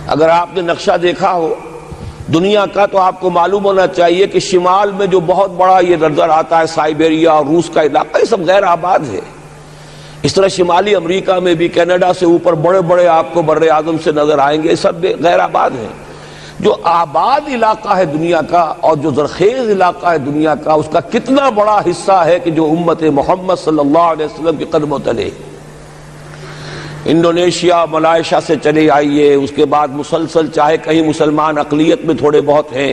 اگر آپ نے نقشہ دیکھا ہو دنیا کا تو آپ کو معلوم ہونا چاہیے کہ شمال میں جو بہت بڑا یہ نظر آتا ہے سائبیریا اور روس کا علاقہ، یہ سب غیر آباد ہے۔ اس طرح شمالی امریکہ میں بھی کینیڈا سے اوپر بڑے بڑے آپ کو بر اعظم سے نظر آئیں گے، یہ سب غیر آباد ہیں۔ جو آباد علاقہ ہے دنیا کا اور جو زرخیز علاقہ ہے دنیا کا، اس کا کتنا بڑا حصہ ہے کہ جو امت محمد صلی اللہ علیہ وسلم کے قدموں تلے۔ انڈونیشیا ملائیشیا سے چلے آئیے، اس کے بعد مسلسل چاہے کہیں مسلمان اقلیت میں تھوڑے بہت ہیں،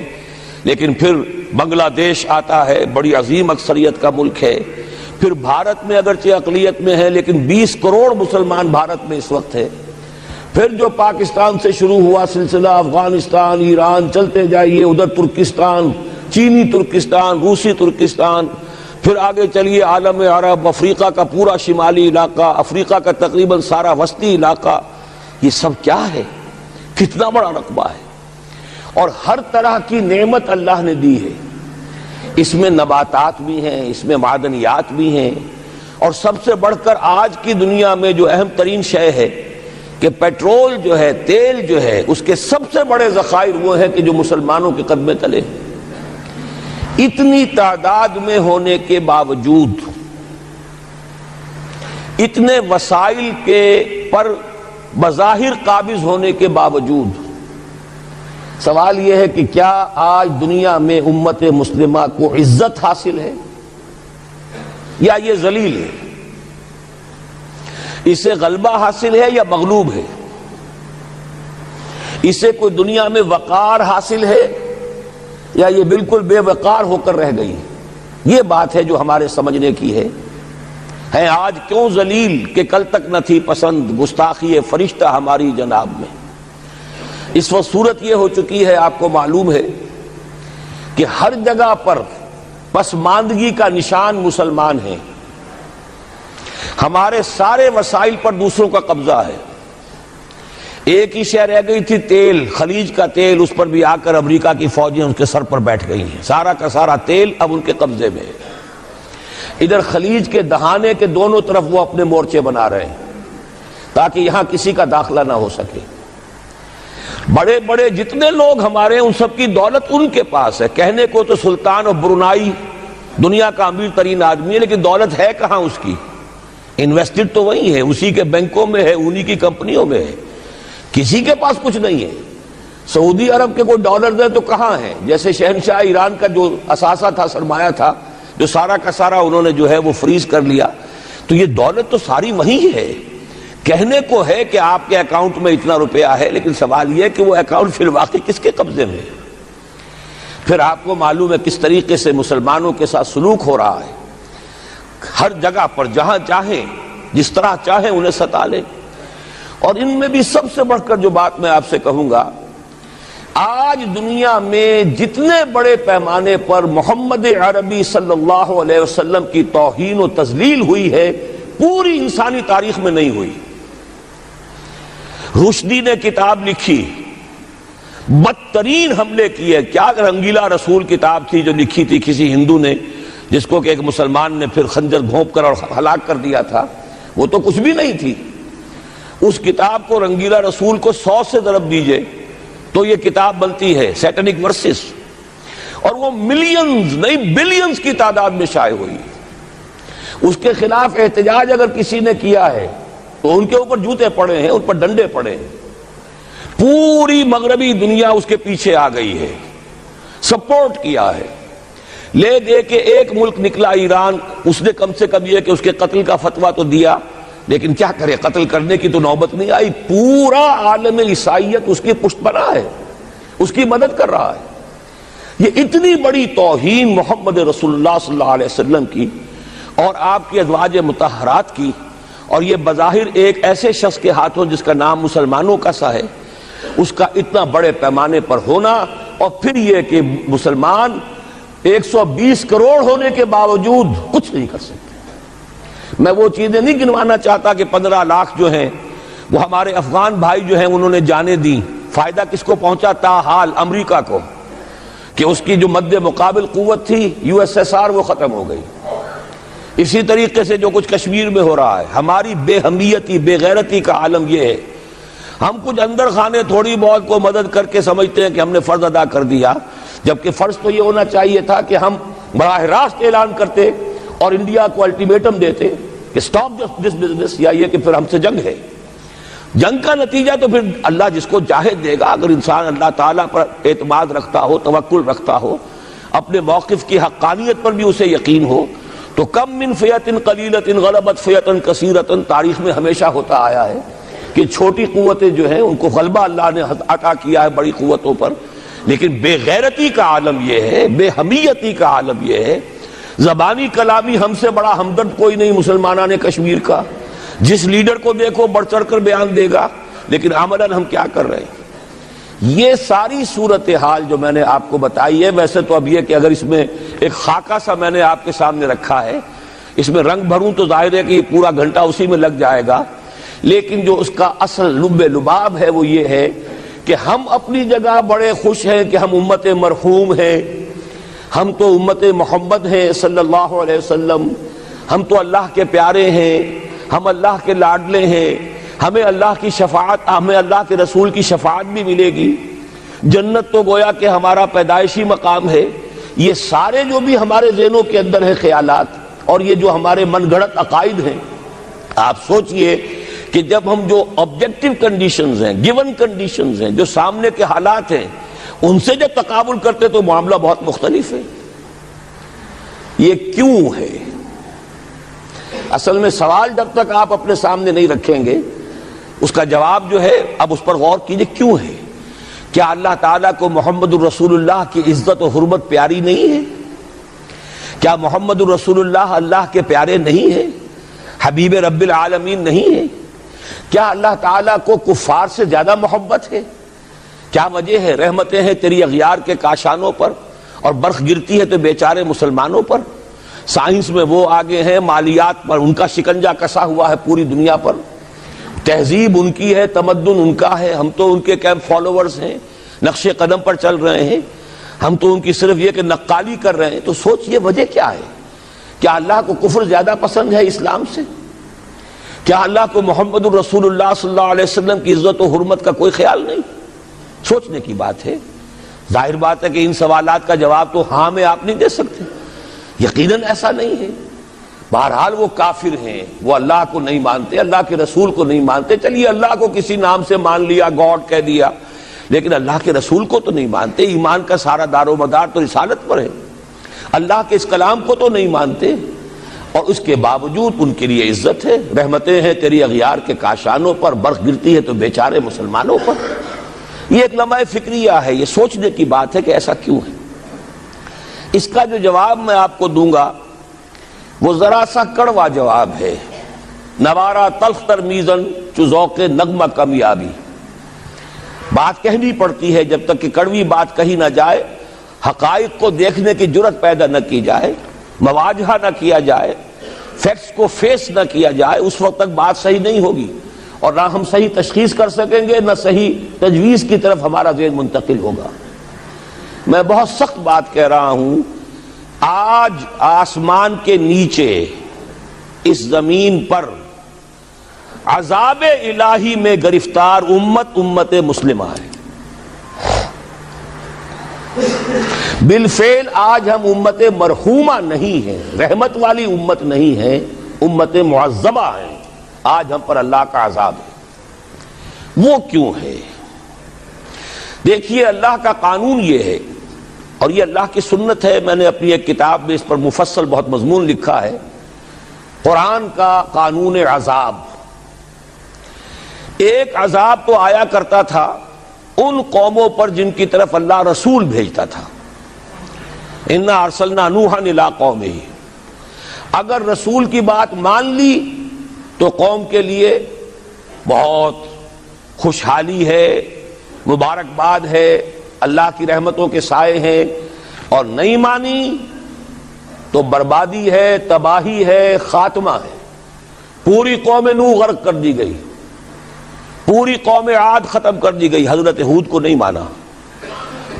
لیکن پھر بنگلہ دیش آتا ہے، بڑی عظیم اکثریت کا ملک ہے۔ پھر بھارت میں اگرچہ اقلیت میں ہے لیکن 20 کروڑ مسلمان بھارت میں اس وقت ہے۔ پھر جو پاکستان سے شروع ہوا سلسلہ، افغانستان، ایران، چلتے جائیے ادھر ترکستان، چینی ترکستان، روسی ترکستان، پھر آگے چلیے عالم عرب، افریقہ کا پورا شمالی علاقہ، افریقہ کا تقریباً سارا وسطی علاقہ، یہ سب کیا ہے؟ کتنا بڑا رقبہ ہے، اور ہر طرح کی نعمت اللہ نے دی ہے۔ اس میں نباتات بھی ہیں، اس میں معدنیات بھی ہیں، اور سب سے بڑھ کر آج کی دنیا میں جو اہم ترین شے ہے کہ پیٹرول جو ہے، تیل جو ہے، اس کے سب سے بڑے ذخائر وہ ہیں کہ جو مسلمانوں کے قدمے تلے ہیں۔ اتنی تعداد میں ہونے کے باوجود، اتنے وسائل کے پر بظاہر قابض ہونے کے باوجود، سوال یہ ہے کہ کیا آج دنیا میں امت مسلمہ کو عزت حاصل ہے یا یہ ذلیل ہے؟ اسے غلبہ حاصل ہے یا مغلوب ہے؟ اسے کوئی دنیا میں وقار حاصل ہے یا یہ بالکل بے وقار ہو کر رہ گئی؟ یہ بات ہے جو ہمارے سمجھنے کی ہے آج کیوں ذلیل کہ کل تک نہ تھی پسند گستاخی فرشتہ ہماری جناب میں۔ اس وقت صورت یہ ہو چکی ہے، آپ کو معلوم ہے کہ ہر جگہ پر پسماندگی کا نشان مسلمان ہیں۔ ہمارے سارے وسائل پر دوسروں کا قبضہ ہے۔ ایک ہی شے رہ گئی تھی، تیل، خلیج کا تیل، اس پر بھی آ کر امریکہ کی فوجیں ان کے سر پر بیٹھ گئی ہیں۔ سارا کا سارا تیل اب ان کے قبضے میں ہے۔ ادھر خلیج کے دہانے کے دونوں طرف وہ اپنے مورچے بنا رہے ہیں تاکہ یہاں کسی کا داخلہ نہ ہو سکے۔ بڑے بڑے جتنے لوگ ہمارے ہیں ان سب کی دولت ان کے پاس ہے۔ کہنے کو تو سلطان اور برونائی دنیا کا امیر ترین آدمی ہے، لیکن دولت ہے کہاں اس کی؟ انویسٹڈ تو وہی ہے، اسی کے بینکوں میں ہے، انہی کی کمپنیوں میں ہے، کسی کے پاس کچھ نہیں ہے۔ سعودی عرب کے کوئی ڈالر دے تو کہاں ہے؟ جیسے شہنشاہ ایران کا جو اثاثہ تھا، سرمایہ تھا، جو سارا کا سارا انہوں نے جو ہے وہ فریز کر لیا، تو یہ دولت تو ساری وہی ہے۔ کہنے کو ہے کہ آپ کے اکاؤنٹ میں اتنا روپیہ ہے، لیکن سوال یہ کہ وہ اکاؤنٹ فی الواقع کس کے قبضے میں ہے؟ پھر آپ کو معلوم ہے کس طریقے سے مسلمانوں کے ساتھ سلوک ہو رہا ہے۔ ہر جگہ پر جہاں چاہیں، جس طرح چاہیں انہیں ستا لیں۔ اور ان میں بھی سب سے بڑھ کر جو بات میں آپ سے کہوں گا، آج دنیا میں جتنے بڑے پیمانے پر محمد عربی صلی اللہ علیہ وسلم کی توہین و تذلیل ہوئی ہے، پوری انسانی تاریخ میں نہیں ہوئی۔ رشدی نے کتاب لکھی، بدترین حملے کیے۔ کیا رنگیلا رسول کتاب تھی جو لکھی تھی کسی ہندو نے، جس کو کہ ایک مسلمان نے پھر خنجر گھونپ کر اور ہلاک کر دیا تھا، وہ تو کچھ بھی نہیں تھی۔ اس کتاب کو رنگیلا رسول کو 100 سے ضرب دیجئے تو یہ کتاب بنتی ہے، سیٹنک ورسز، اور وہ ملینز نہیں بلینز کی تعداد میں شائع ہوئی۔ اس کے خلاف احتجاج اگر کسی نے کیا ہے تو ان کے اوپر جوتے پڑے ہیں، ان پر ڈنڈے پڑے ہیں۔ پوری مغربی دنیا اس کے پیچھے آ گئی ہے، سپورٹ کیا ہے۔ لے دے کے ایک ملک نکلا ایران، اس نے کم سے کم یہ کہ اس کے قتل کا فتویٰ تو دیا، لیکن کیا کرے، قتل کرنے کی تو نوبت نہیں آئی۔ پورا عالم عیسائیت اس کی پشت بنا ہے، اس کی مدد کر رہا ہے۔ یہ اتنی بڑی توہین محمد رسول اللہ صلی اللہ علیہ وسلم کی اور آپ کی ازواج مطہرات کی، اور یہ بظاہر ایک ایسے شخص کے ہاتھوں جس کا نام مسلمانوں کا سا ہے، اس کا اتنا بڑے پیمانے پر ہونا، اور پھر یہ کہ مسلمان 120 کروڑ ہونے کے باوجود کچھ نہیں کر سکتے۔ میں وہ چیزیں نہیں گنوانا چاہتا کہ 15 لاکھ جو ہیں وہ ہمارے افغان بھائی جو ہیں انہوں نے جانیں دی، فائدہ کس کو پہنچا؟ تاحال امریکہ کو، کہ اس کی جو مد مقابل قوت تھی USSR وہ ختم ہو گئی۔ اسی طریقے سے جو کچھ کشمیر میں ہو رہا ہے، ہماری بے ہمیتی، بے غیرتی کا عالم یہ ہے۔ ہم کچھ اندر خانے تھوڑی بہت کو مدد کر کے سمجھتے ہیں کہ ہم نے فرض ادا کر دیا، جبکہ فرض تو یہ ہونا چاہیے تھا کہ ہم براہ راست اعلان کرتے اور انڈیا کو الٹیمیٹم دیتے کہ سٹاپ دس بزنس، یا یہ کہ پھر ہم سے جنگ ہے۔ جنگ کا نتیجہ تو پھر اللہ جس کو چاہے دے گا۔ اگر انسان اللہ تعالیٰ پر اعتماد رکھتا ہو، توکل رکھتا ہو، اپنے موقف کی حقانیت پر بھی اسے یقین ہو، تو کم من فیۃ قلیلۃ غلبت فیۃ کثیرۃ، تاریخ میں ہمیشہ ہوتا آیا ہے کہ چھوٹی قوتیں جو ہیں ان کو غلبہ اللہ نے عطا کیا ہے بڑی قوتوں پر، لیکن بے غیرتی کا عالم یہ ہے، بے حمیتی کا عالم یہ ہے، زبانی کلامی ہم سے بڑا ہمدرد کوئی نہیں مسلمانان کشمیر کا، جس لیڈر کو دیکھو بڑھ چڑھ کر بیان دے گا، لیکن عملاً ہم کیا کر رہے ہیں؟ یہ ساری صورتحال جو میں نے آپ کو بتائی ہے، ویسے تو اب یہ کہ اگر اس میں ایک خاکہ سا میں نے آپ کے سامنے رکھا ہے، اس میں رنگ بھروں تو ظاہر ہے کہ یہ پورا گھنٹہ اسی میں لگ جائے گا، لیکن جو اس کا اصل لب لباب ہے وہ یہ ہے کہ ہم اپنی جگہ بڑے خوش ہیں کہ ہم امت مرحوم ہیں، ہم تو امت محمد ہیں صلی اللہ علیہ وسلم، ہم تو اللہ کے پیارے ہیں، ہم اللہ کے لاڈلے ہیں، ہمیں اللہ کی شفاعت، ہمیں اللہ کے رسول کی شفاعت بھی ملے گی، جنت تو گویا کہ ہمارا پیدائشی مقام ہے۔ یہ سارے جو بھی ہمارے ذہنوں کے اندر ہیں خیالات، اور یہ جو ہمارے من گھڑت عقائد ہیں، آپ سوچئے کہ جب ہم جو آبجیکٹیو کنڈیشنز ہیں، گیون کنڈیشنز ہیں، جو سامنے کے حالات ہیں، ان سے جب تقابل کرتے تو معاملہ بہت مختلف ہے۔ یہ کیوں ہے؟ اصل میں سوال جب تک آپ اپنے سامنے نہیں رکھیں گے، اس کا جواب جو ہے اب اس پر غور کیجئے، کیوں ہے؟ کیا اللہ تعالیٰ کو محمد الرسول اللہ کی عزت و حرمت پیاری نہیں ہے؟ کیا محمد الرسول اللہ اللہ کے پیارے نہیں ہیں، حبیب رب العالمین نہیں ہیں؟ کیا اللہ تعالیٰ کو کفار سے زیادہ محبت ہے؟ کیا وجہ ہے؟ رحمتیں ہیں تیری اغیار کے کاشانوں پر، اور برف گرتی ہے تو بیچارے مسلمانوں پر۔ سائنس میں وہ آگے ہیں، مالیات پر ان کا شکنجہ کسا ہوا ہے پوری دنیا پر، تہذیب ان کی ہے، تمدن ان کا ہے، ہم تو ان کے کیمپ فالوورز ہیں، نقش قدم پر چل رہے ہیں، ہم تو ان کی صرف یہ کہ نقالی کر رہے ہیں۔ تو سوچئے وجہ کیا ہے؟ کیا اللہ کو کفر زیادہ پسند ہے اسلام سے؟ کیا اللہ کو محمد الرسول اللہ صلی اللہ علیہ وسلم کی عزت و حرمت کا کوئی خیال نہیں؟ سوچنے کی بات ہے۔ ظاہر بات ہے کہ ان سوالات کا جواب تو ہاں میں آپ نہیں دے سکتے، یقیناً ایسا نہیں ہے۔ بہرحال وہ کافر ہیں، وہ اللہ کو نہیں مانتے، اللہ کے رسول کو نہیں مانتے، چلیے اللہ کو کسی نام سے مان لیا، گاڈ کہہ دیا، لیکن اللہ کے رسول کو تو نہیں مانتے۔ ایمان کا سارا دار و مدار تو رسالت پر ہے، اللہ کے اس کلام کو تو نہیں مانتے، اور اس کے باوجود ان کے لیے عزت ہے۔ رحمتیں ہیں تیری اغیار کے کاشانوں پر، برف گرتی ہے تو بیچارے مسلمانوں پر۔ یہ ایک لمحہ فکریہ ہے، یہ سوچنے کی بات ہے کہ ایسا کیوں ہے۔ اس کا جو جواب میں آپ کو دوں گا وہ ذرا سا کڑوا جواب ہے۔ نوارا تلخ ترمیزن چو ذوق نغمہ کمیابی، بات کہنی پڑتی ہے جب تک کہ کڑوی بات کہی نہ جائے، حقائق کو دیکھنے کی جرت پیدا نہ کی جائے، مواجہہ نہ کیا جائے، فیکٹس کو فیس نہ کیا جائے، اس وقت تک بات صحیح نہیں ہوگی، اور نہ ہم صحیح تشخیص کر سکیں گے، نہ صحیح تجویز کی طرف ہمارا ذہن منتقل ہوگا۔ میں بہت سخت بات کہہ رہا ہوں، آج آسمان کے نیچے اس زمین پر عذاب الہی میں گرفتار امت مسلمہ ہے۔ بالفعل آج ہم امت مرحومہ نہیں ہیں، رحمت والی امت نہیں ہیں، امت معذبہ ہیں۔ آج ہم پر اللہ کا عذاب ہے۔ وہ کیوں ہے؟ دیکھیے اللہ کا قانون یہ ہے، اور یہ اللہ کی سنت ہے، میں نے اپنی ایک کتاب میں اس پر مفصل بہت مضمون لکھا ہے، قرآن کا قانون عذاب۔ ایک عذاب تو آیا کرتا تھا ان قوموں پر جن کی طرف اللہ رسول بھیجتا تھا، اِنَّا أَرْسَلْنَا نُوحًا إِلَىٰ قَوْمِهِ، اگر رسول کی بات مان لی تو قوم کے لیے بہت خوشحالی ہے، مبارکباد ہے، اللہ کی رحمتوں کے سائے ہیں، اور نہیں مانی تو بربادی ہے، تباہی ہے، خاتمہ ہے۔ پوری قوم نوح غرق کر دی گئی، پوری قوم عاد ختم کر دی گئی، حضرت ہود کو نہیں مانا،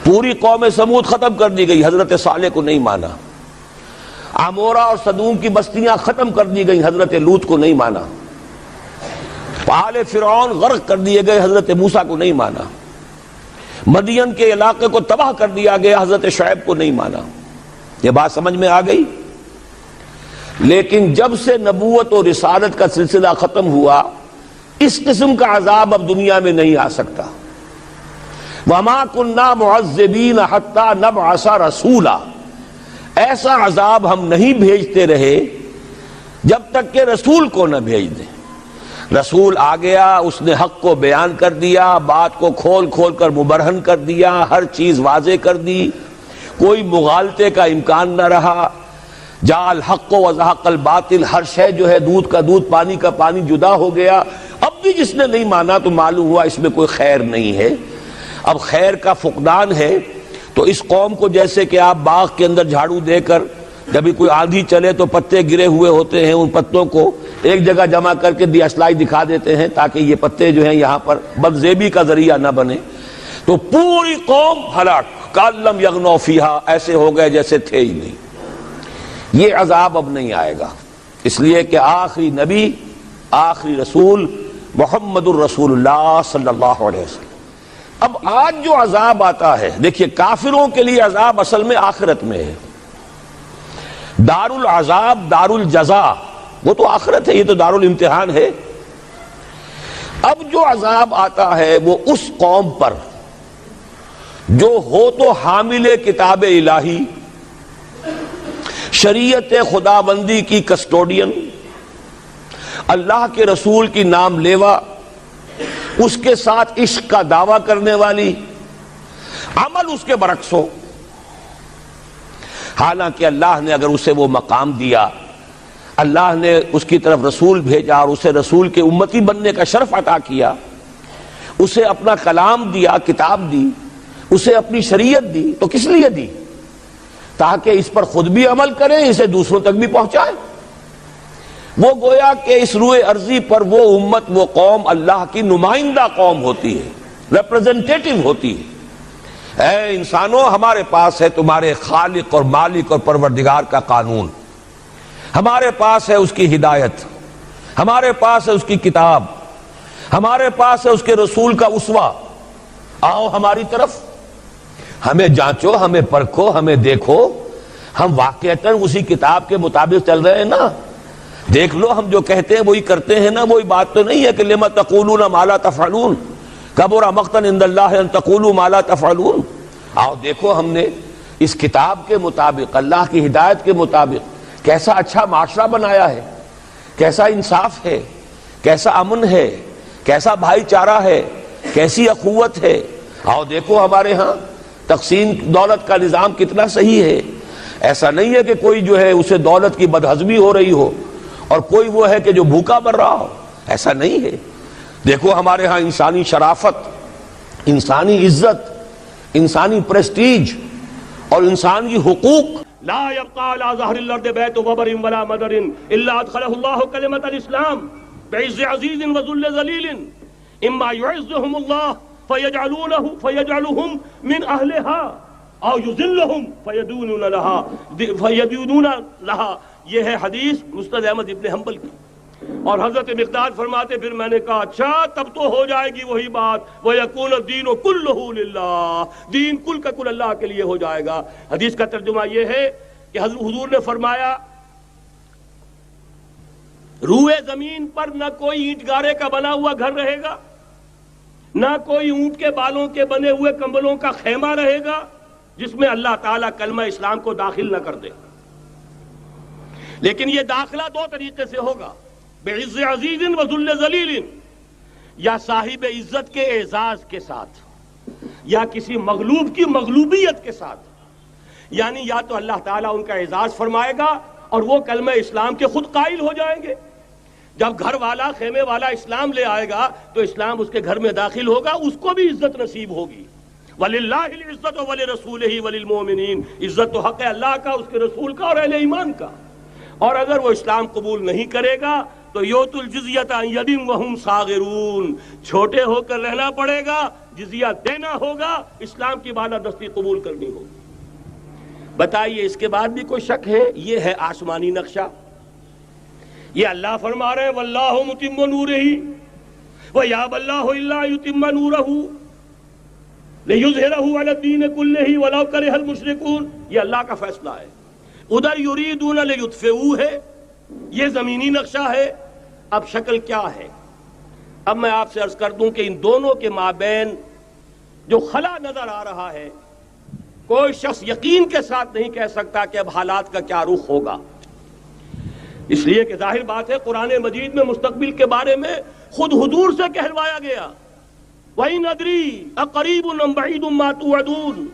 پوری قوم سمود ختم کر دی گئی، حضرت صالح کو نہیں مانا، عمورہ اور صدوم کی بستیاں ختم کر دی گئی، حضرت لوط کو نہیں مانا۔ آل فرعون غرق کر دیے گئے، حضرت موسیٰ کو نہیں مانا۔ مدین کے علاقے کو تباہ کر دیا گیا، حضرت شعیب کو نہیں مانا۔ یہ بات سمجھ میں آ گئی؟ لیکن جب سے نبوت اور رسالت کا سلسلہ ختم ہوا، اس قسم کا عذاب اب دنیا میں نہیں آ سکتا۔ وَمَا كُنَّا مُعَذِّبِينَ حَتَّى نَبْعَثَ رَسُولًا، ایسا عذاب ہم نہیں بھیجتے رہے جب تک کہ رسول کو نہ بھیج دیں۔ رسول آ گیا، اس نے حق کو بیان کر دیا، بات کو کھول کھول کر مبرہن کر دیا، ہر چیز واضح کر دی، کوئی مغالطے کا امکان نہ رہا۔ جاء الحق وزهق الباطل، ہر شے جو ہے دودھ کا دودھ، پانی کا پانی جدا ہو گیا۔ اب بھی جس نے نہیں مانا تو معلوم ہوا اس میں کوئی خیر نہیں ہے، اب خیر کا فقدان ہے۔ تو اس قوم کو جیسے کہ آپ باغ کے اندر جھاڑو دے کر جب بھی کوئی آندھی چلے تو پتے گرے ہوئے ہوتے ہیں، ان پتوں کو ایک جگہ جمع کر کے دیاسلائی دکھا دیتے ہیں تاکہ یہ پتے جو ہیں یہاں پر بدزیبی کا ذریعہ نہ بنے، تو پوری قوم ہلاک، کالم یغنوا فیہا، ایسے ہو گئے جیسے تھے ہی نہیں۔ یہ عذاب اب نہیں آئے گا، اس لیے کہ آخری نبی، آخری رسول محمد الرسول اللہ صلی اللہ علیہ وسلم۔ اب آج جو عذاب آتا ہے، دیکھیے کافروں کے لیے عذاب اصل میں آخرت میں ہے۔ دار العذاب دار الجزا وہ تو آخرت ہے، یہ تو دار الامتحان ہے۔ اب جو عذاب آتا ہے وہ اس قوم پر جو ہو تو حامل کتاب الہی، شریعت خداوندی کی کسٹوڈین، اللہ کے رسول کی نام لیوا، اس کے ساتھ عشق کا دعویٰ کرنے والی، عمل اس کے برعکس ہو۔ حالانکہ اللہ نے اگر اسے وہ مقام دیا، اللہ نے اس کی طرف رسول بھیجا اور اسے رسول کے امتی بننے کا شرف عطا کیا، اسے اپنا کلام دیا، کتاب دی، اسے اپنی شریعت دی، تو کس لیے دی؟ تاکہ اس پر خود بھی عمل کریں، اسے دوسروں تک بھی پہنچائیں۔ وہ گویا کہ اس روئے ارضی پر وہ امت، وہ قوم اللہ کی نمائندہ قوم ہوتی ہے، ریپرزنٹیٹو ہوتی ہے۔ اے انسانوں، ہمارے پاس ہے تمہارے خالق اور مالک اور پروردگار کا قانون، ہمارے پاس ہے اس کی ہدایت، ہمارے پاس ہے اس کی کتاب، ہمارے پاس ہے اس کے رسول کا اسوہ۔ آؤ ہماری طرف، ہمیں جانچو، ہمیں پرکھو، ہمیں دیکھو، ہم واقعتاً اسی کتاب کے مطابق چل رہے ہیں نا؟ دیکھ لو ہم جو کہتے ہیں وہی کرتے ہیں نا؟ وہی بات تو نہیں ہے کہ لما تقولون ما لا تفعلون، کبر مقتا عند اللہ ان تقولوا ما لا تفعلون۔ آؤ دیکھو ہم نے اس کتاب کے مطابق، اللہ کی ہدایت کے مطابق کیسا اچھا معاشرہ بنایا ہے، کیسا انصاف ہے، کیسا امن ہے، کیسا بھائی چارہ ہے، کیسی اخوت ہے۔ آؤ دیکھو ہمارے ہاں تقسیم دولت کا نظام کتنا صحیح ہے۔ ایسا نہیں ہے کہ کوئی جو ہے اسے دولت کی بدہضمی ہو رہی ہو اور کوئی وہ ہے کہ جو بھوکا مر رہا ہو، ایسا نہیں ہے۔ دیکھو ہمارے ہاں انسانی شرافت، انسانی عزت، انسانی پریسٹیج اور انسانی حقوق۔ لا يبقى على ظهر الارض بيت وبر ولا مدر الا ادخله الله كلمة الاسلام بعز عزيز وذل ذليل اما يعزهم الله فيجعلهم من اهلها او يذلهم فيدونون لها۔ یہ ہے حدیث مسند احمد ابن حنبل کی۔ اور حضرت مقداد فرماتے پھر میں نے کہا اچھا تب تو ہو جائے گی وہی بات، وَيَكُونَ الدِّينُ كُلُّهُ لِلَّهِ، دین کل کا کل اللہ کے لیے ہو جائے گا۔ حدیث کا ترجمہ یہ ہے کہ حضور نے فرمایا روئے زمین پر نہ کوئی اینٹ گارے کا بنا ہوا گھر رہے گا، نہ کوئی اونٹ کے بالوں کے بنے ہوئے کمبلوں کا خیمہ رہے گا جس میں اللہ تعالیٰ کلمہ اسلام کو داخل نہ کر دے۔ لیکن یہ داخلہ دو طریقے سے ہوگا، بعز عزیز و ذل ذلیل، یا صاحب عزت کے اعزاز کے ساتھ، یا کسی مغلوب کی مغلوبیت کے ساتھ۔ یعنی یا تو اللہ تعالیٰ ان کا اعزاز فرمائے گا اور وہ کلمہ اسلام کے خود قائل ہو جائیں گے۔ جب گھر والا، خیمے والا اسلام لے آئے گا تو اسلام اس کے گھر میں داخل ہوگا، اس کو بھی عزت نصیب ہوگی۔ وَلِلَّهِ الْعِزَّةُ وَلِرَسُولِهِ وَلِلْمُؤْمِنِينَ، عزت تو حق ہے اللہ کا، اس کے رسول کا اور اہل ایمان کا۔ اور اگر وہ اسلام قبول نہیں کرے گا تو یوت الجزیۃ عن ید وہم صاغرون، چھوٹے ہو کر رہنا پڑے گا، جزیہ دینا ہوگا، اسلام کی بالادستی قبول کرنی ہوگی۔ بتائیے اس کے بعد بھی کوئی شک ہے؟ یہ ہے آسمانی نقشہ۔ یہ اللہ فرما رہے ہیں واللہ متم نورہ، وَيَأْبَى اللَّهُ إِلَّا يُتِمَّ نُورَهُ لِيُظْهِرَهُ عَلَى الدِّينِ كُلِّهِ وَلَوْ كَرِهَ الْمُشْرِكُونَ. یہ اللہ کا فیصلہ ہے. ادھر یریدون لیطفئوا ہے، یہ زمینی نقشہ ہے. اب شکل کیا ہے؟ اب میں آپ سے عرض کر دوں کہ ان دونوں کے مابین جو خلا نظر آ رہا ہے، کوئی شخص یقین کے ساتھ نہیں کہہ سکتا کہ اب حالات کا کیا رخ ہوگا، اس لیے کہ ظاہر بات ہے قرآن مجید میں مستقبل کے بارے میں خود حضور سے کہلوایا گیا. وَإِنْ أَدْرِي أَقَرِيبٌ أَمْ بَعِيدٌ مَا تُوعَدُونَ.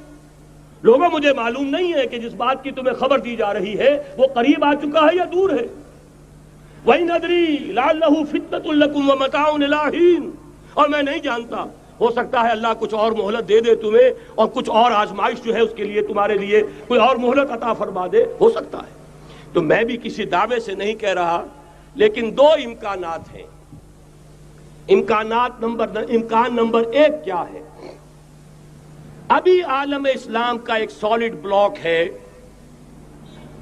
لوگوں مجھے معلوم نہیں ہے کہ جس بات کی تمہیں خبر دی جا رہی ہے وہ قریب آ چکا ہے یا دور ہے. وَإِنْ أَدْرِي لَعَلَّهُ فِتْنَةٌ لَكُمْ وَمَتَاعٌ إِلَىٰ حِينٍ. اور میں نہیں جانتا، ہو سکتا ہے اللہ کچھ اور مہلت دے دے تمہیں، اور کچھ اور آزمائش جو ہے اس کے لیے تمہارے لیے کوئی اور مہلت عطا فرما دے، ہو سکتا ہے. تو میں بھی کسی دعوے سے نہیں کہہ رہا، لیکن دو امکانات ہیں. امکان نمبر ایک کیا ہے؟ ابھی عالم اسلام کا ایک سالڈ بلاک ہے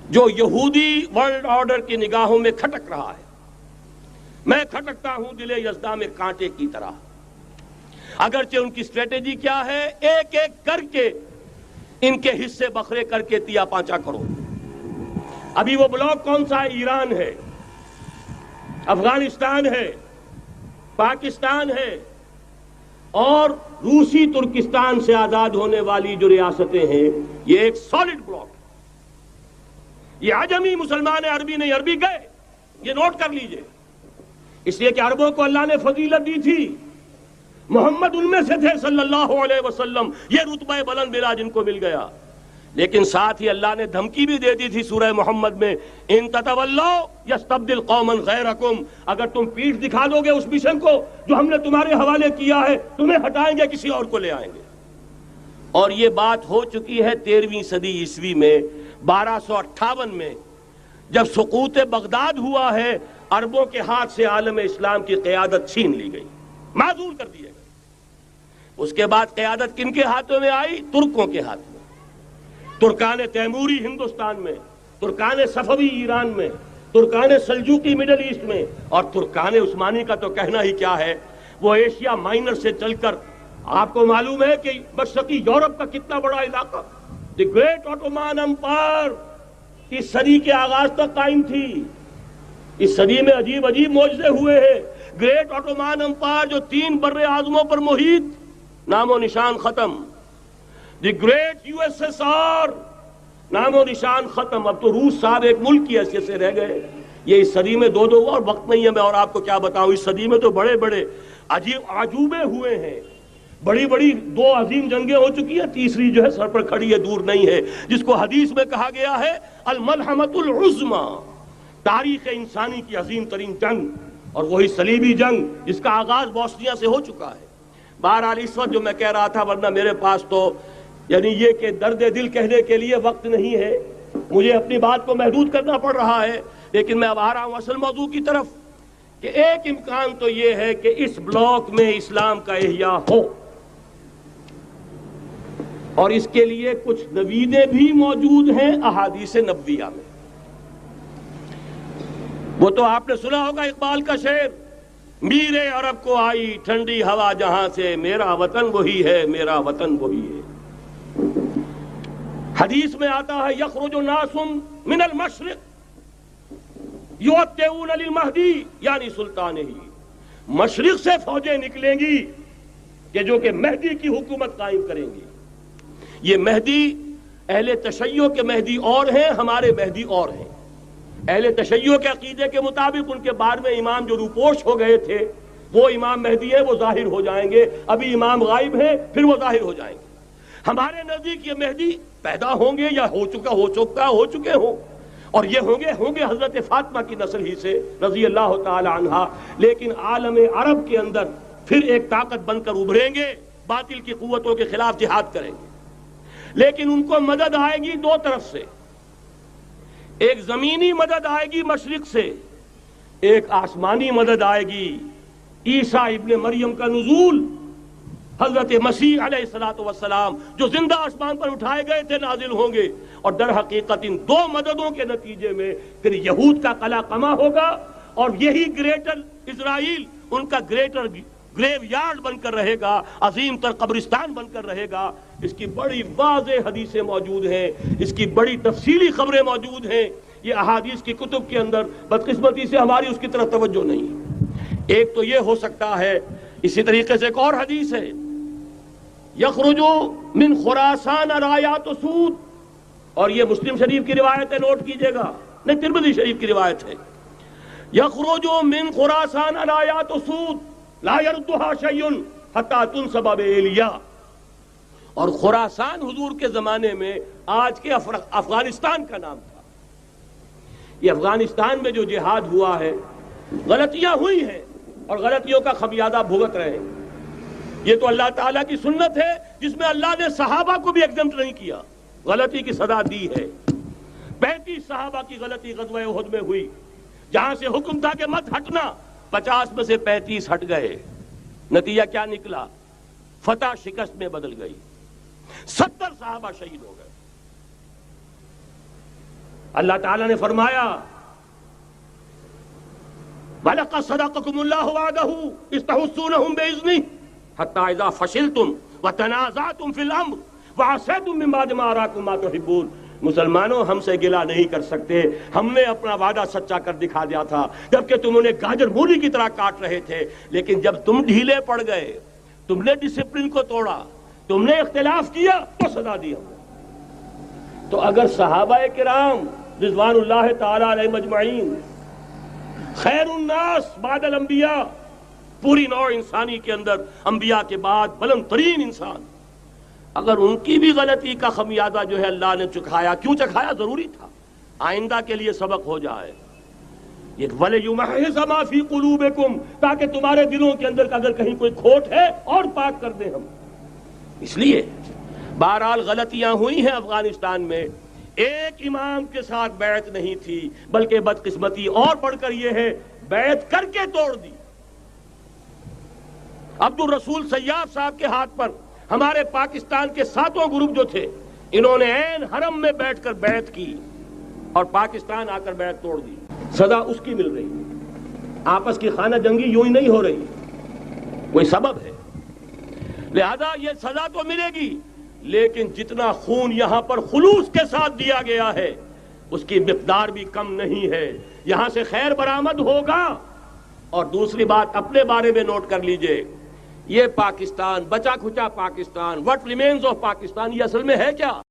جو یہودی ورلڈ آرڈر کی نگاہوں میں کھٹک رہا ہے. میں کھٹکتا ہوں دل یزداں میں کانٹے کی طرح. اگرچہ ان کی اسٹریٹجی کیا ہے؟ ایک ایک کر کے ان کے حصے بکھرے کر کے تیا پانچا کرو. ابھی وہ بلاک کون سا ہے؟ ایران ہے، افغانستان ہے، پاکستان ہے، اور روسی ترکستان سے آزاد ہونے والی جو ریاستیں ہیں. یہ ایک سالڈ بلاک ہے. یہ عجمی مسلمان عربی نہیں، عربی گئے، یہ نوٹ کر لیجئے. اس لیے کہ عربوں کو اللہ نے فضیلت دی تھی، محمد ان میں سے تھے صلی اللہ علیہ وسلم، یہ رتبہ بلند ملا جن کو مل گیا. لیکن ساتھ ہی اللہ نے دھمکی بھی دے دی تھی سورہ محمد میں، ان تتولوا یستبدل قوما غیرکم. اگر تم پیٹھ دکھا دو گے اس مشن کو جو ہم نے تمہارے حوالے کیا ہے، تمہیں ہٹائیں گے، کسی اور کو لے آئیں گے. اور یہ بات ہو چکی ہے 13ویں صدی عیسوی میں. 1258 میں جب سقوط بغداد ہوا ہے، عربوں کے ہاتھ سے عالم اسلام کی قیادت چھین لی گئی، معزول کر دیے گئے. اس کے بعد قیادت کن کے ہاتھوں میں آئی؟ ترکوں کے ہاتھ میں. ترکان تیموری ہندوستان میں، ترکان صفوی ایران میں، ترکان سلجوقی مڈل ایسٹ میں، اور ترکان عثمانی کا تو کہنا ہی کیا ہے. وہ ایشیا مائنر سے چل کر آپ کو معلوم ہے کہ مشرقی یورپ کا کتنا بڑا علاقہ، دی گریٹ آٹومان امپائر اس صدی کے آغاز تک قائم تھی. اس صدی میں عجیب عجیب معجزے ہوئے ہیں. گریٹ آٹومان امپائر جو 3 بر اعظموں پر محیط، نام و نشان ختم. The great U S S R, نام و نشان ختم. اب تو روس صاحب ایک ملک کی حیثیت سے رہ گئے. یہ اس صدی میں دو اور وقت نہیں ہے میں اور آپ کو کیا بتاؤں. اس صدی میں تو بڑے بڑے عجیب عجوبے ہوئے ہیں. بڑی بڑی 2 عظیم جنگیں ہو چکی ہیں، تیسری جو ہے سر پر کھڑی ہے، دور نہیں ہے، جس کو حدیث میں کہا گیا ہے الملحمۃ العظمی، تاریخ انسانی کی عظیم ترین جنگ. اور وہی صلیبی جنگ جس کا آغاز بوسنیا سے ہو چکا ہے. بہرحال اس وقت جو میں کہہ رہا تھا، ورنہ میرے پاس تو یعنی یہ کہ درد دل کہنے کے لیے وقت نہیں ہے، مجھے اپنی بات کو محدود کرنا پڑ رہا ہے. لیکن میں اب آ رہا ہوں اصل موضوع کی طرف کہ ایک امکان تو یہ ہے کہ اس بلاک میں اسلام کا احیاء ہو، اور اس کے لیے کچھ نویدیں بھی موجود ہیں احادیث نبویہ میں. وہ تو آپ نے سنا ہوگا اقبال کا شعر، میرے عرب کو آئی ٹھنڈی ہوا جہاں سے، میرا وطن وہی ہے، میرا وطن وہی ہے. حدیث میں آتا ہے یخرج ناس من المشرق یؤتون للمہدی یعنی سلطانہ. مشرق سے فوجیں نکلیں گی کہ جو کہ مہدی کی حکومت قائم کریں گی. یہ مہدی اہل تشیع کے مہدی اور ہیں، ہمارے مہدی اور ہیں. اہل تشیع کے عقیدے کے مطابق ان کے بعد میں امام جو روپوش ہو گئے تھے وہ امام مہدی ہے، وہ ظاہر ہو جائیں گے. ابھی امام غائب ہیں، پھر وہ ظاہر ہو جائیں گے. ہمارے نزدیک یہ مہدی پیدا ہوں گے یا ہو چکے ہوں، اور یہ ہوں گے حضرت فاطمہ کی نسل ہی سے رضی اللہ تعالی عنہا. لیکن عالم عرب کے اندر پھر ایک طاقت بن کر ابھریں گے، باطل کی قوتوں کے خلاف جہاد کریں گے. لیکن ان کو مدد آئے گی 2 طرف سے. ایک زمینی مدد آئے گی مشرق سے، ایک آسمانی مدد آئے گی. عیسیٰ ابن مریم کا نزول، حضرت مسیح علیہ الصلوۃ والسلام جو زندہ آسمان پر اٹھائے گئے تھے نازل ہوں گے. اور در حقیقت ان 2 مددوں کے نتیجے میں پھر یہود کا قلع قمع ہوگا، اور یہی گریٹر اسرائیل ان کا گریٹر گریو یارڈ بن کر رہے گا، عظیم تر قبرستان بن کر رہے گا، اس کی بڑی واضح حدیثیں موجود ہیں، اس کی بڑی تفصیلی خبریں موجود ہیں۔ یہ احادیث کی کتب کے اندر بدقسمتی سے ہماری اس کی طرف توجہ نہیں ہے۔ ایک تو یہ ہو سکتا ہے، اسی طریقے سے ایک اور حدیث ہے، یخرج من خراسان رایات سود، اور یہ مسلم شریف کی روایت ہے، نوٹ کیجئے گا، نہیں ترمذی شریف کی روایت ہے، یخرج من خراسان رایات سود لا یردها شیء حتی تنصب بإیلیا۔ اور خراسان حضور کے زمانے میں آج کے افغانستان کا نام تھا۔ یہ افغانستان میں جو جہاد ہوا ہے، غلطیاں ہوئی ہیں اور غلطیوں کا خمیازہ بھگت رہے ہیں۔ یہ تو اللہ تعالیٰ کی سنت ہے جس میں اللہ نے صحابہ کو بھی ایگزمپٹ نہیں کیا، غلطی کی سزا دی ہے۔ 35 صحابہ کی غلطی غزوہ احد میں ہوئی، جہاں سے حکم تھا کہ مت ہٹنا، 50 میں سے 35 ہٹ گئے، نتیجہ کیا نکلا؟ فتح شکست میں بدل گئی، 70 صحابہ شہید ہو گئے۔ اللہ تعالیٰ نے فرمایا وَلَقَدْ صَدَقَكُمُ اللَّهُ وَعْدَهُ إِذْ تَحُسُّونَهُم بِإِذْنِهِ حَتَّىٰ إِذَا فَشِلْتُمْ وَتَنَازَعْتُمْ فِي الْأَمْرِ وَعَصَيْتُم مِّن بَعْدِ مَا أَرَاكُم مَّا تُحِبُّونَ۔ مسلمانوں، ہم سے گلہ نہیں کر سکتے، ہم نے اپنا وعدہ سچا کر دکھا دیا تھا، جبکہ تم انہیں گاجر مولی کی طرح کاٹ رہے تھے، لیکن جب تم ڈھیلے پڑ گئے، تم نے ڈسپلن کو توڑا، تم نے اختلاف کیا، تو سزا دی ہم نے۔ تو اگر صحابہ کرام رضوان اللہ تعالی علیہ مجمعین خیر الناس بعد الانبیاء، پوری نوع انسانی کے اندر انبیاء کے بعد بلند ترین انسان، اگر ان کی بھی غلطی کا خمیازہ جو ہے اللہ نے چکھایا، کیوں چکھایا؟ ضروری تھا، آئندہ کے لیے سبق ہو جائے۔ یہ وَلِيُمَحِّصَ مَا فِي قُلُوبِكُمْ، تاکہ تمہارے دلوں کے اندر اگر کہیں کوئی کھوٹ ہے اور پاک کر دیں ہم۔ اس لیے بہرحال غلطیاں ہوئی ہیں افغانستان میں، ایک امام کے ساتھ بیعت نہیں تھی، بلکہ بدقسمتی اور بڑھ کر یہ ہے بیعت کر کے توڑ دی۔ عبد الرسول سیاف صاحب کے ہاتھ پر ہمارے پاکستان کے 7 گروپ جو تھے، انہوں نے عین حرم میں بیٹھ کر بیعت کی اور پاکستان آ کر بیعت توڑ دی، سزا اس کی مل رہی۔ آپس کی خانہ جنگی یوں ہی نہیں ہو رہی، کوئی سبب ہے، لہذا یہ سزا تو ملے گی، لیکن جتنا خون یہاں پر خلوص کے ساتھ دیا گیا ہے اس کی مقدار بھی کم نہیں ہے۔ یہاں سے خیر برآمد ہوگا۔ اور دوسری بات اپنے بارے میں نوٹ کر لیجئے، یہ پاکستان، بچا کھچا Pakistan, what remains of Pakistan, یہ اصل میں ہے کیا؟